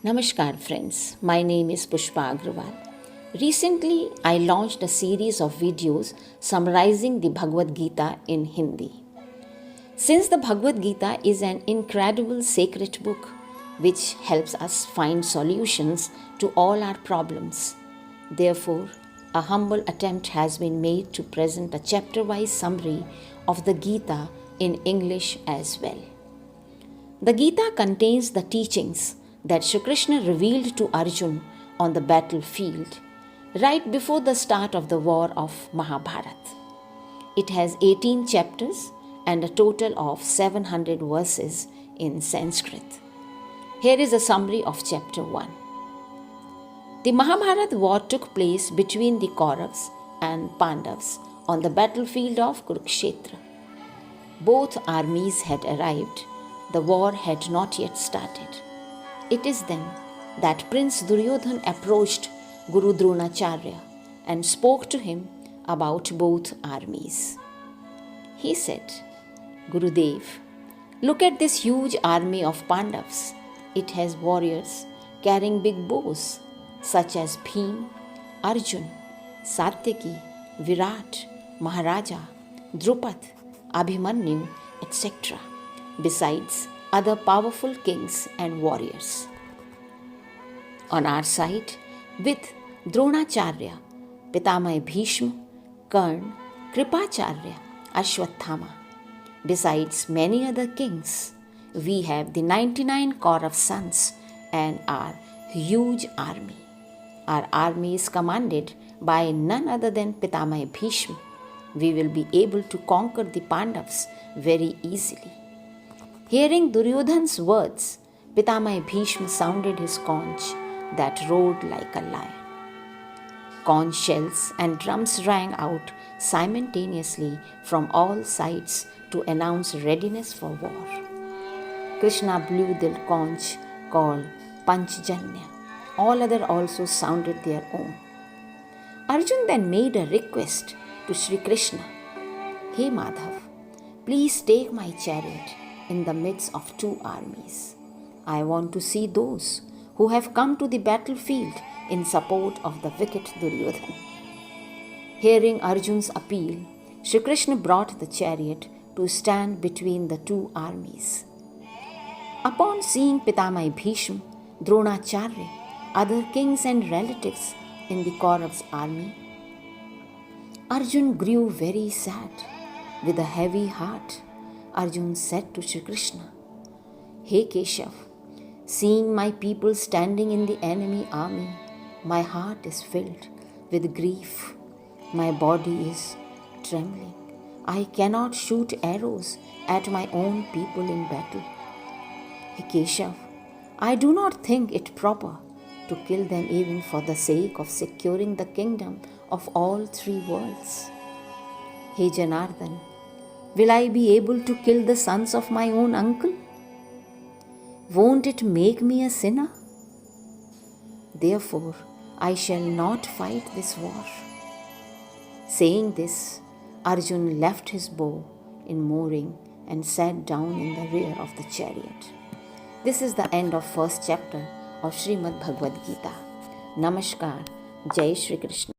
Namaskar friends, my name is Pushpa Agrawal. Recently, I launched a series of videos summarizing the Bhagavad Gita in Hindi. Since the Bhagavad Gita is an incredible sacred book which helps us find solutions to all our problems, therefore, a humble attempt has been made to present a chapter-wise summary of the Gita in English as well. The Gita contains the teachings that Shri Krishna revealed to Arjun on the battlefield right before the start of the war of Mahabharata. It has 18 chapters and a total of 700 verses in Sanskrit. Here is a summary of chapter 1. The Mahabharata war took place between the Kauravas and Pandavas on the battlefield of Kurukshetra. Both armies had arrived. The war had not yet started. It is then that Prince Duryodhan approached Guru Dronacharya and spoke to him about both armies. He said, Gurudev, look at this huge army of Pandavas. It has warriors carrying big bows such as Bhim, Arjun, Satyaki, Virat, Maharaja, Drupad, Abhimanyu, etc., besides other powerful kings and warriors. On our side, with Dronacharya, Pitamaya Bhishma, Karna, Kripacharya, Ashwatthama, besides many other kings, we have the 99 Kaurav sons and our huge army. Our army is commanded by none other than Pitamaya Bhishma. We will be able to conquer the Pandavas very easily. Hearing Duryodhan's words, Pitamaya Bhishma sounded his conch that roared like a lion. Conch shells and drums rang out simultaneously from all sides to announce readiness for war. Krishna blew the conch called Panchjanya. All others also sounded their own. Arjun then made a request to Sri Krishna. Hey Madhav, please take my chariot in the midst of two armies. I want to see those who have come to the battlefield in support of the wicked Duryodhan. Hearing Arjun's appeal, Shri Krishna brought the chariot to stand between the two armies. Upon seeing Pitamaya Bhishma, Dronacharya, other kings and relatives in the Kaurav's army, Arjun grew very sad. With a heavy heart, Arjun said to Shri Krishna, Hey Keshav, seeing my people standing in the enemy army, my heart is filled with grief. My body is trembling. I cannot shoot arrows at my own people in battle. Hey Keshav, I do not think it proper to kill them even for the sake of securing the kingdom of all three worlds. Hey Janardhan, will I be able to kill the sons of my own uncle? Won't it make me a sinner? Therefore, I shall not fight this war. Saying this, Arjun left his bow in mooring and sat down in the rear of the chariot. This is the end of first chapter of Srimad Bhagavad Gita. Namaskar. Jai Shri Krishna.